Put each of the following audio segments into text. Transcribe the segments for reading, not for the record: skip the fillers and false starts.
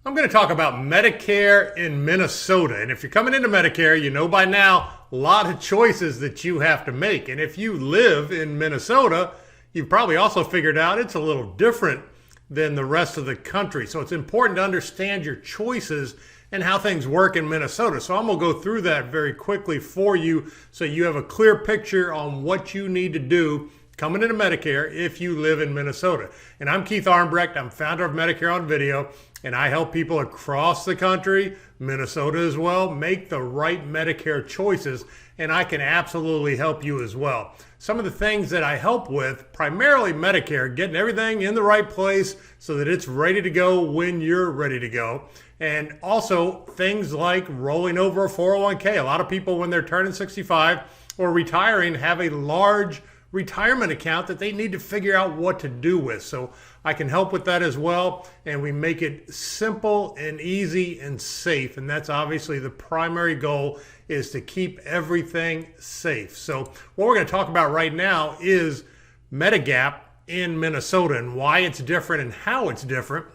I'm going to talk about Medicare in Minnesota. And if you're coming into Medicare, you know by now a lot of choices that you have to make. And if you live in Minnesota, you've probably also figured out it's a little different than the rest of the country. So it's important to understand your choices and how things work in Minnesota. So I'm going to go through that very quickly for you so you have a clear picture on what you need to do coming into Medicare if you live in Minnesota. And I'm Keith Armbrecht. I'm founder of Medicare on Video, and I help people across the country, Minnesota as well, make the right Medicare choices, and I can absolutely help you as well. Some of the things that I help with, primarily Medicare, getting everything in the right place so that it's ready to go when you're ready to go. And also things like rolling over a 401k. A lot of people, when they're turning 65 or retiring, have a large retirement account that they need to figure out what to do with. So I can help with that as well. And we make it simple and easy and safe. And that's obviously the primary goal, is to keep everything safe. So what we're going to talk about right now is Medigap in Minnesota and why it's different and how it's different.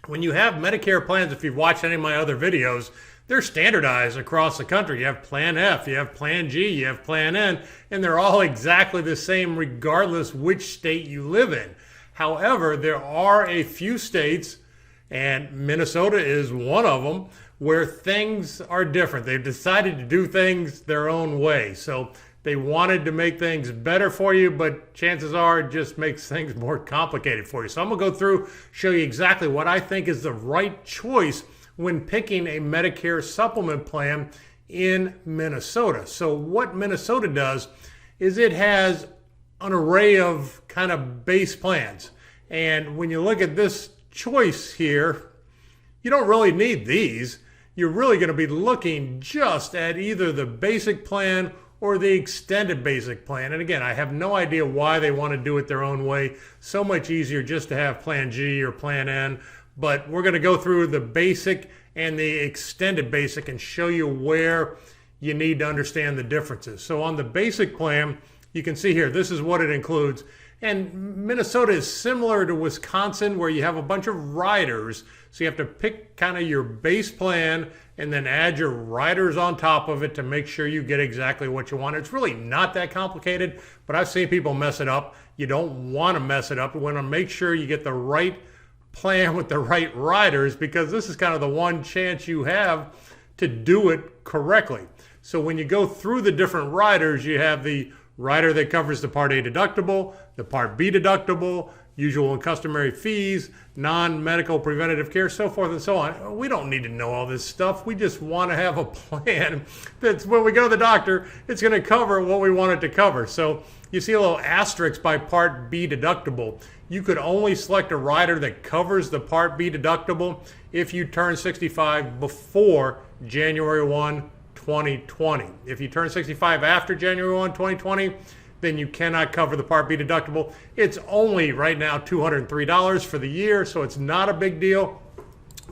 When you have Medicare plans, if you've watched any of my other videos, they're standardized across the country. You have Plan F, you have Plan G, you have Plan N, and they're all exactly the same regardless which state you live in. However, there are a few states, and Minnesota is one of them, where things are different. They've decided to do things their own way. So they wanted to make things better for you, but chances are it just makes things more complicated for you. So I'm gonna go through, show you exactly what I think is the right choice when picking a Medicare supplement plan in Minnesota. So what Minnesota does is it has an array of kind of base plans. And when you look at this choice here, you don't really need these. You're really going to be looking just at either the basic plan or the extended basic plan. And again, I have no idea why they want to do it their own way. So much easier just to have Plan G or Plan N. But we're going to go through the basic and the extended basic and show you where you need to understand the differences. So on the basic plan, you can see here, this is what it includes. And Minnesota is similar to Wisconsin, where you have a bunch of riders. So you have to pick kind of your base plan and then add your riders on top of it to make sure you get exactly what you want. It's really not that complicated, but I've seen people mess it up. You don't want to mess it up. You want to make sure you get the right plan with the right riders, because this is kind of the one chance you have to do it correctly. So when you go through the different riders, you have the rider that covers the Part A deductible, the Part B deductible, usual and customary fees, non-medical preventative care, so forth and so on. We don't need to know all this stuff. We just want to have a plan that's, when we go to the doctor, it's going to cover what we want it to cover. So you see a little asterisk by Part B deductible. You could only select a rider that covers the Part B deductible if you turn 65 before January 1, 2020. If you turn 65 after January 1, 2020, then you cannot cover the Part B deductible. It's only right now $203 for the year, so it's not a big deal,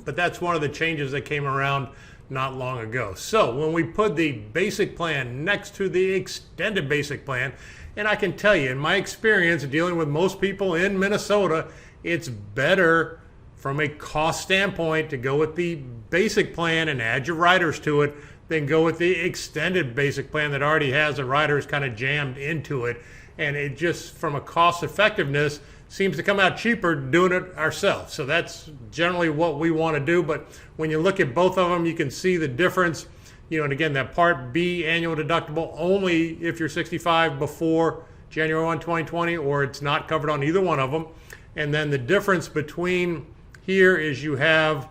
but that's one of the changes that came around not long ago. So when we put the basic plan next to the extended basic plan, and I can tell you, in my experience dealing with most people in Minnesota, it's better from a cost standpoint to go with the basic plan and add your riders to it than go with the extended basic plan that already has the riders kind of jammed into it. And it just, from a cost effectiveness, seems to come out cheaper doing it ourselves. So that's generally what we want to do. But when you look at both of them, you can see the difference. You know, and again, that Part B annual deductible only if you're 65 before January 1, 2020, or it's not covered on either one of them. And then the difference between here is you have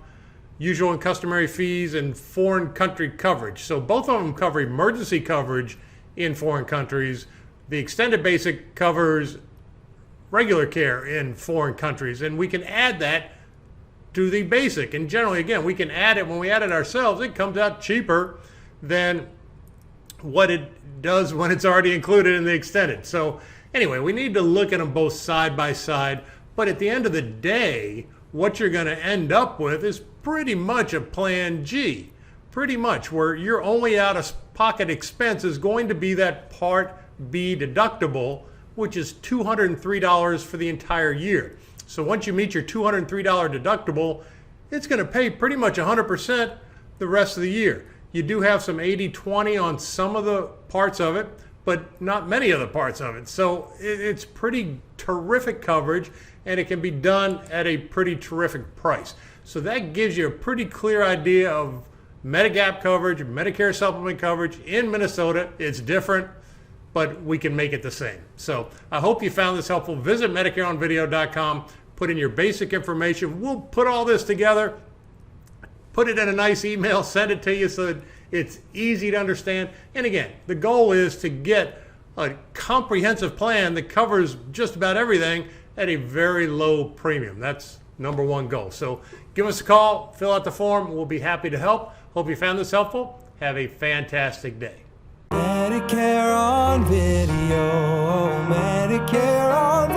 usual and customary fees and foreign country coverage. So both of them cover emergency coverage in foreign countries. The extended basic covers regular care in foreign countries, and we can add that to the basic. And generally, again, we can add it, when we add it ourselves, it comes out cheaper than what it does when it's already included in the extended. So anyway, we need to look at them both side by side, but at the end of the day, what you're going to end up with is pretty much a Plan G, pretty much, where your only out-of-pocket expense is going to be that Part B deductible, which is $203 for the entire year. So once you meet your $203 deductible, it's going to pay pretty much 100% the rest of the year. You do have some 80-20 on some of the parts of it, but not many of the parts of it. So it's pretty terrific coverage, and it can be done at a pretty terrific price. So that gives you a pretty clear idea of Medigap coverage, Medicare supplement coverage in Minnesota. It's different, but we can make it the same. So I hope you found this helpful. Visit MedicareOnVideo.com, put in your basic information. We'll put all this together, put it in a nice email, send it to you so that it's easy to understand. And again, the goal is to get a comprehensive plan that covers just about everything at a very low premium. That's number one goal. So give us a call, fill out the form. We'll be happy to help. Hope you found this helpful. Have a fantastic day. Medicare on video, Medicare on